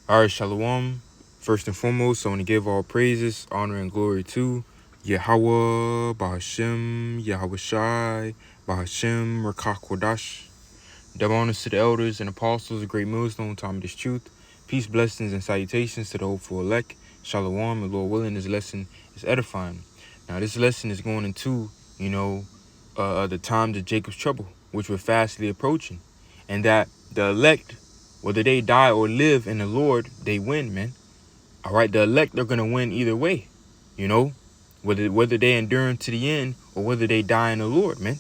All right, Shalom. First and foremost, I want to give all praises, honor, and glory to Yahweh, Bahashem, Yahweh Shai, Bahashem, Rakakwadash. Double honors to the elders and apostles, a great millstone, time of this truth. Peace, blessings, and salutations to the hopeful elect. Shalom, and Lord willing, this lesson is edifying. Now, this lesson is going into, the times of Jacob's trouble, which we're fastly approaching. And that the elect, whether they die or live in the Lord, they win, man. All right, the elect are going to win either way, whether they endure to the end or whether they die in the Lord, man.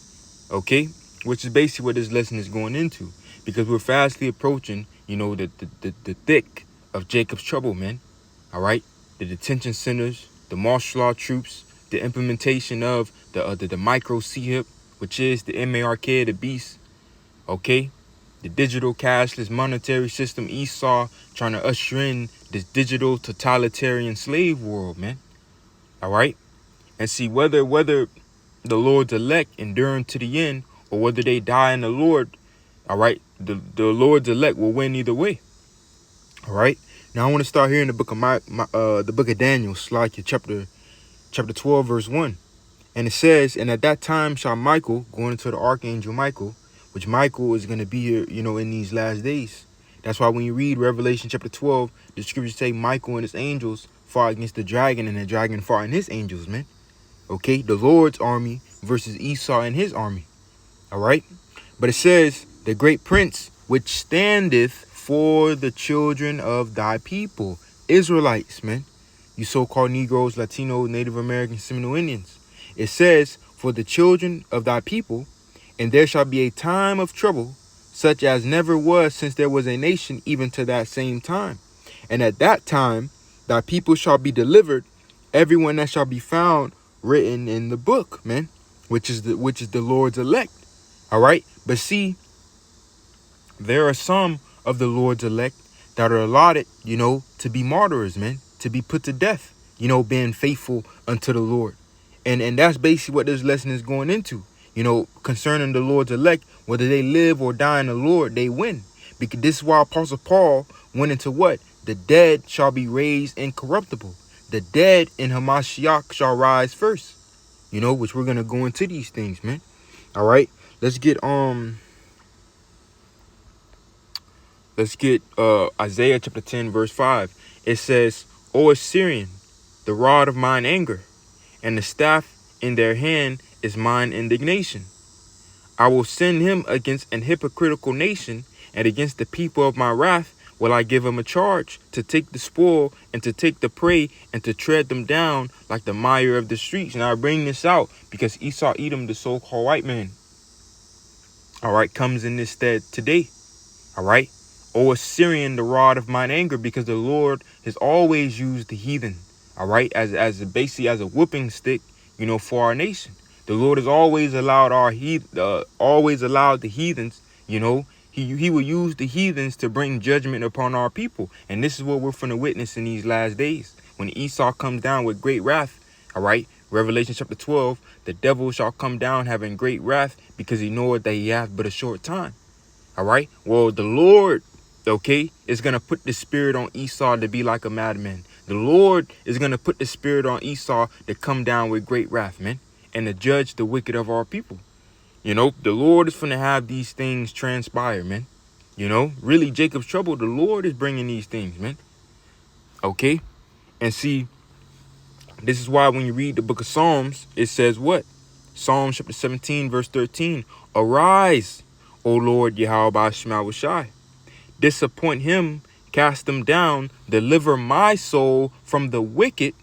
Okay, which is basically what this lesson is going into, because we're fastly approaching, the thick of Jacob's trouble, man. All right, the detention centers, the martial law troops, the implementation of the micro CHIP, which is the MARK, the beast. Okay, the digital cashless monetary system, Esau trying to usher in this digital totalitarian slave world, man. All right, and see whether the Lord's elect endure to the end or whether they die in the Lord. All right, the Lord's elect will win either way. All right. Now I want to start here in the book of the book of Daniel, chapter 12, verse 1. And it says, and at that time shall Michael, going into the archangel Michael, which Michael is going to be here, in these last days. That's why when you read Revelation chapter 12, the scriptures say Michael and his angels fought against the dragon, and the dragon fought and his angels, man. Okay, the Lord's army versus Esau and his army. All right. But it says, the great prince which standeth for the children of thy people, Israelites, man. You so-called Negroes, Latino, Native American, Seminole Indians. It says, for the children of thy people, and there shall be a time of trouble, such as never was since there was a nation, even to that same time. And at that time, thy people shall be delivered, everyone that shall be found written in the book, man, which is the Lord's elect. All right. But see, there are some of the Lord's elect that are allotted, to be martyrs, man, to be put to death, being faithful unto the Lord. And that's basically what this lesson is going into, concerning the Lord's elect, whether they live or die in the Lord, they win. Because this is why Apostle Paul went into what? The dead shall be raised incorruptible. The dead in Hamashiach shall rise first, which we're going to go into these things, man. All right. Let's get Isaiah chapter 10, verse 5. It says, O Assyrian, the rod of mine anger, and the staff in their hand is mine indignation. I will send him against an hypocritical nation, and against the people of my wrath will I give him a charge, to take the spoil and to take the prey and to tread them down like the mire of the streets. And I bring this out because Esau Edom, the so-called white man, all right, comes in this stead today. All right. O Assyrian, the rod of mine anger, because the Lord has always used the heathen, all right, as basically as a whooping stick, for our nation. The Lord has always allowed the heathens, he will use the heathens to bring judgment upon our people. And this is what we're going to witness in these last days. When Esau comes down with great wrath, all right, Revelation chapter 12, the devil shall come down having great wrath, because he knoweth that he hath but a short time. All right. Well, the Lord, okay, is going to put the spirit on Esau to be like a madman. The Lord is going to put the spirit on Esau to come down with great wrath, man, and to judge the wicked of our people. The Lord is going to have these things transpire, man. Really Jacob's trouble, the Lord is bringing these things, man. Okay. And see, this is why when you read the book of Psalms, it says what? Psalms chapter 17, verse 13. Arise, O Lord Yahweh Shai. Disappoint him, cast him down, deliver my soul from the wicked,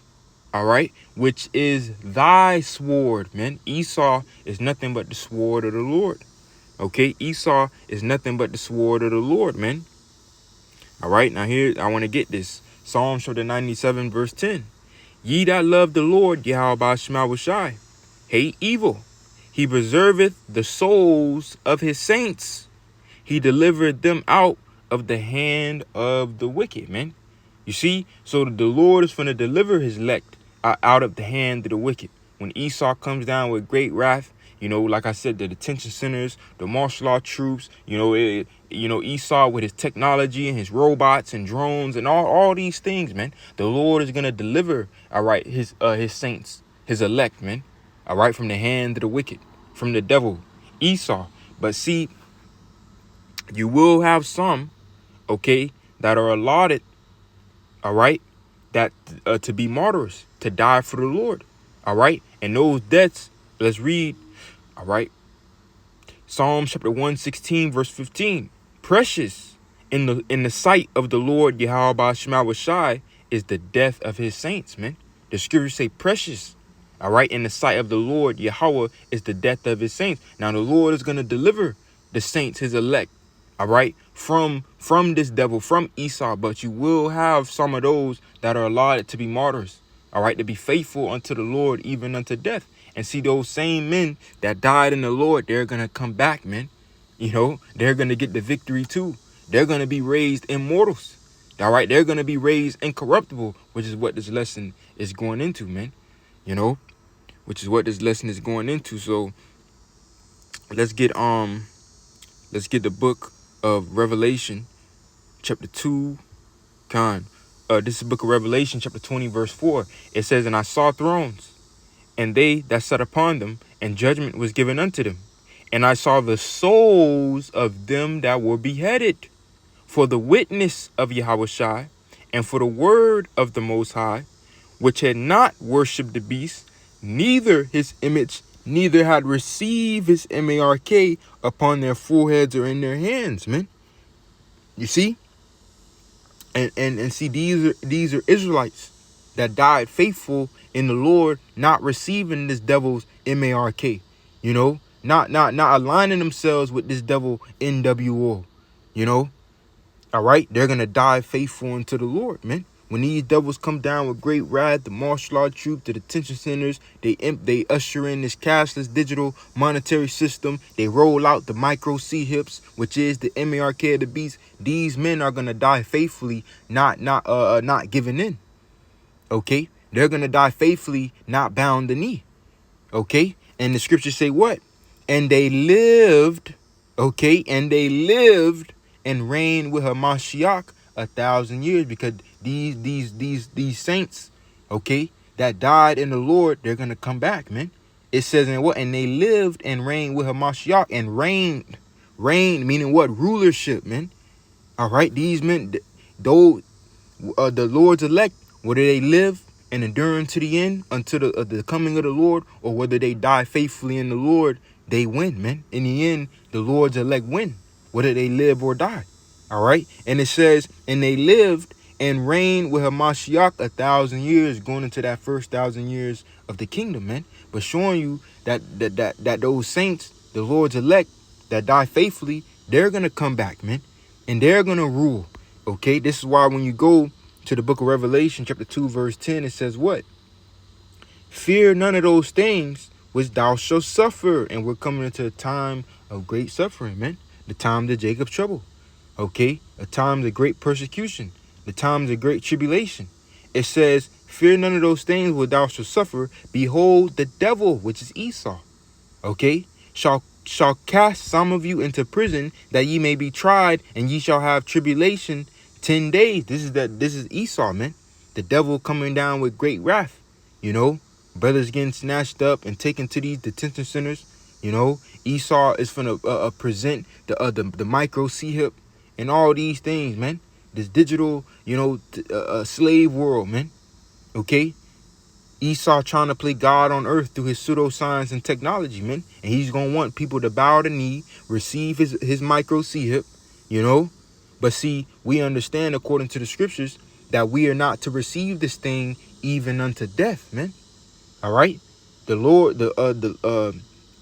all right, which is thy sword, man. Esau is nothing but the sword of the Lord. Okay, Esau is nothing but the sword of the Lord, man. All right, now here, I want to get this. Psalm chapter 97, verse 10. Ye that love the Lord, Yahweh Shai, hate evil. He preserveth the souls of his saints. He delivered them out of the hand of the wicked, man. You see, so the Lord is going to deliver his elect out of the hand of the wicked. When Esau comes down with great wrath, You know, like I said, the detention centers, the martial law troops, Esau with his technology and his robots and drones and all these things, man. The Lord is going to deliver, all right, his saints, his elect, man, all right, from the hand of the wicked, from the devil, Esau. But see, you will have some, okay, that are allotted, all right, that to be martyrs, to die for the Lord, all right. And those deaths, let's read, all right, Psalm chapter 116, verse 15. Precious in the sight of the Lord Yahweh Shai is the death of his saints, man. The scriptures say precious, all right, in the sight of the Lord Yahweh is the death of his saints. Now the Lord is going to deliver the saints, his elect, all right, from this devil, from Esau. But you will have some of those that are allotted to be martyrs, all right, to be faithful unto the Lord, even unto death. And see, those same men that died in the Lord, they're going to come back, man. You know, they're going to get the victory too. They're going to be raised immortals, all right. They're going to be raised incorruptible, which is what this lesson is going into, man. You know, which is what this lesson is going into. So let's get the book of Revelation, chapter 2. This is the book of Revelation, chapter 20, verse 4. It says, and I saw thrones, and they that sat upon them, and judgment was given unto them. And I saw the souls of them that were beheaded for the witness of Yahushua, and for the word of the Most High, which had not worshipped the beast, neither his image, neither had received his mark upon their foreheads or in their hands, man. You see? And see, these are Israelites that died faithful in the Lord, not receiving this devil's mark, you know, not aligning themselves with this devil NWO, you know. All right, they're gonna die faithful unto the Lord, man. When these devils come down with great wrath, the martial law troop, the detention centers, they usher in this cashless digital monetary system. They roll out the micro C-hips, which is the mark of the beast. These men are gonna die faithfully, not giving in. Okay, they're gonna die faithfully, not bound the knee. Okay, and the scriptures say what? And they lived. Okay, and they lived and reigned with Hamashiach 1,000 years, because these saints, okay, that died in the Lord, they're gonna come back, man. It says in what? And they lived and reigned with Hamashiach, and reigned meaning what? Rulership, man. All right, these men, though the Lord's elect, whether they live and endure to the end, until the coming of the Lord, or whether they die faithfully in the Lord, they win, man. In the end, the Lord's elect win, whether they live or die. All right. And it says, and they lived and reigned with Hamashiach 1,000 years, going into that first 1,000 years of the kingdom, man. But showing you that those saints, the Lord's elect that die faithfully, they're gonna come back, man, and they're gonna rule. Okay. This is why when you go to the book of Revelation, chapter 2, verse 10, it says what? Fear none of those things which thou shalt suffer. And we're coming into a time of great suffering, man. The time of Jacob's trouble. Okay, a time of great persecution, the times of great tribulation. It says, fear none of those things which thou shalt suffer. Behold, the devil, which is Esau, okay, shall cast some of you into prison, that ye may be tried, and ye shall have tribulation 10 days. This is Esau, man. The devil coming down with great wrath. You know, brothers getting snatched up and taken to these detention centers. You know, Esau is finna present the micro C-hip and all these things, man. This digital, you know, slave world, man. Okay. Esau trying to play God on earth through his pseudoscience and technology, man. And he's going to want people to bow the knee, receive his micro C-hip, you know. But see, we understand according to the scriptures that we are not to receive this thing even unto death, man. All right. The Lord,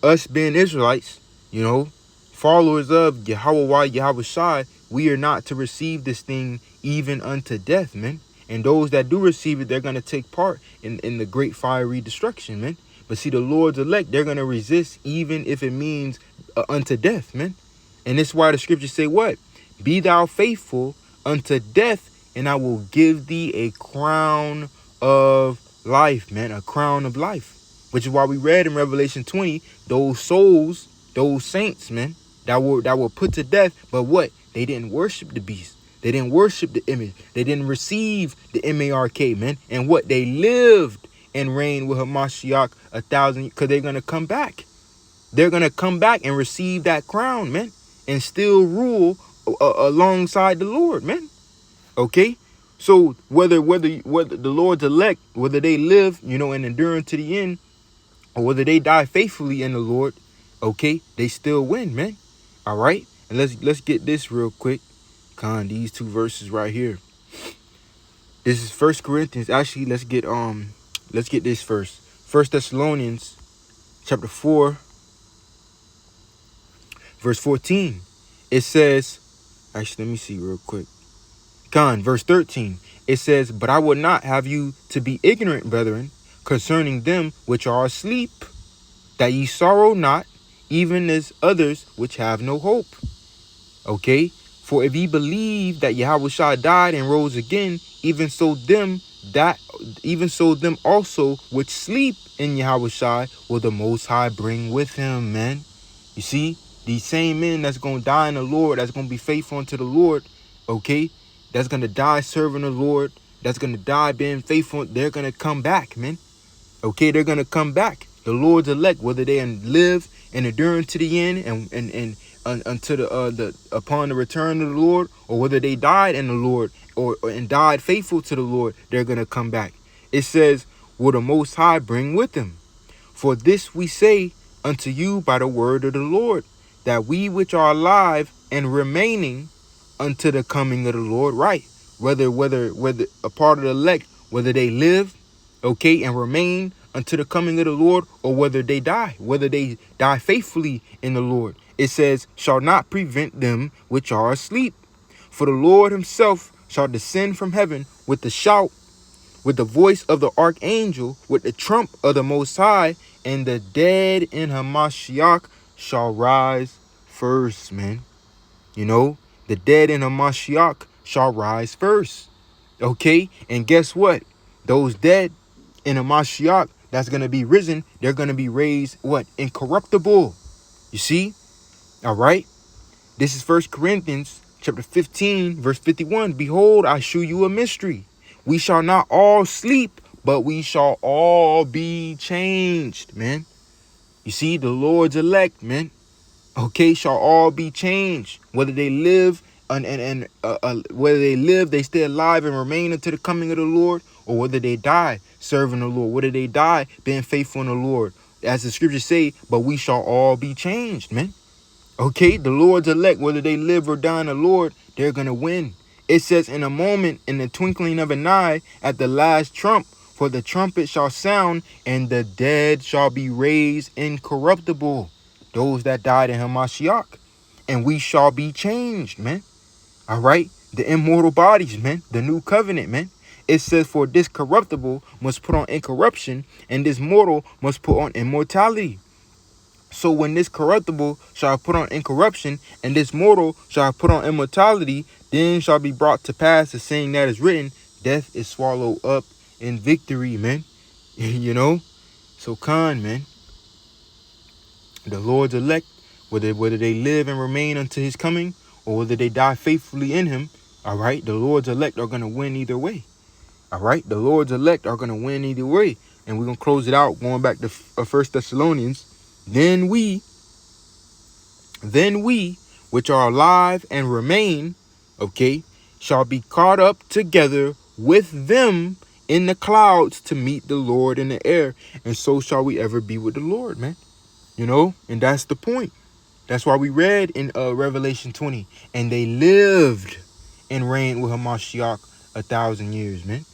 us being Israelites, you know, followers of Yahweh Shai, we are not to receive this thing even unto death, man. And those that do receive it, they're going to take part in the great fiery destruction, man. But see, the Lord's elect, they're going to resist even if it means unto death, man. And this is why the scriptures say what? Be thou faithful unto death, and I will give thee a crown of life, man. A crown of life. which is why we read in Revelation 20, those souls, those saints, man, that were put to death, but what? They didn't worship the beast. They didn't worship the image. They didn't receive the MARK, man. And what? They lived and reigned with Hamashiach 1,000, because they're going to come back. They're going to come back and receive that crown, man, and still rule alongside the Lord, man. Okay? So whether the Lord's elect, whether they live, and endure to the end, or whether they die faithfully in the Lord, okay, they still win, man. All right? And let's get this real quick. These two verses right here. This is 1 Corinthians. Actually, let's get this first. 1 Thessalonians chapter 4, verse 14. It says, actually, let me see real quick. Verse 13. It says, but I would not have you to be ignorant, brethren, concerning them which are asleep, that ye sorrow not, even as others which have no hope. Okay? For if ye believe that Yahushua died and rose again, even so them also which sleep in Yahushua will the Most High bring with him, man. You see, these same men that's going to die in the Lord, that's going to be faithful unto the Lord, okay, that's going to die serving the Lord, that's going to die being faithful, they're going to come back, man. Okay, they're going to come back. The Lord's elect, whether they live and endure to the end and until upon the return of the Lord, or whether they died in the Lord and died faithful to the Lord, they're going to come back. It says, will the Most High bring with him? For this we say unto you by the word of the Lord, that we which are alive and remaining unto the coming of the Lord, right? Whether a part of the elect, whether they live, okay, and remain unto the coming of the Lord, or whether they die faithfully in the Lord. It says, shall not prevent them which are asleep. For the Lord himself shall descend from heaven with the shout, with the voice of the archangel, with the trump of the Most High, and the dead in Hamashiach shall rise first, man. The dead in Hamashiach shall rise first. Okay? And guess what? Those dead in Hamashiach that's going to be risen, they're going to be raised, what? Incorruptible. You see? All right? This is 1 Corinthians chapter 15, verse 51. Behold, I shew you a mystery. We shall not all sleep, but we shall all be changed, man. You see, the Lord's elect, man, okay, shall all be changed. Whether they live whether they live, they stay alive and remain until the coming of the Lord, or whether they die serving the Lord, whether they die being faithful in the Lord. As the scriptures say, but we shall all be changed, man. Okay, the Lord's elect, whether they live or die in the Lord, they're going to win. It says, in a moment, in the twinkling of an eye, at the last trump, for the trumpet shall sound, and the dead shall be raised incorruptible, those that died in Hamashiach, and we shall be changed, man. All right, the immortal bodies, man, the new covenant, man. It says, for this corruptible must put on incorruption, and this mortal must put on immortality. So when this corruptible shall put on incorruption, and this mortal shall put on immortality, then shall be brought to pass the saying that is written, death is swallowed up in victory, man. So man, the Lord's elect, whether they live and remain unto his coming, or whether they die faithfully in him, all right, the Lord's elect are going to win either way. All right, the Lord's elect are going to win either way. And we're going to close it out going back to 1 Thessalonians. Then we, which are alive and remain, okay, shall be caught up together with them in the clouds to meet the Lord in the air. And so shall we ever be with the Lord, man. And that's the point. That's why we read in Revelation 20, and they lived and reigned with Hamashiach 1,000 years, man.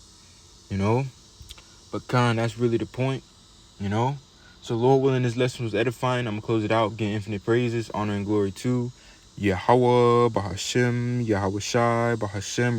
But that's really the point, So Lord willing, this lesson was edifying. I'm going to close it out, giving infinite praises, honor, and glory to Yahweh, Bahashem, Yahweh Shai, Bahashem.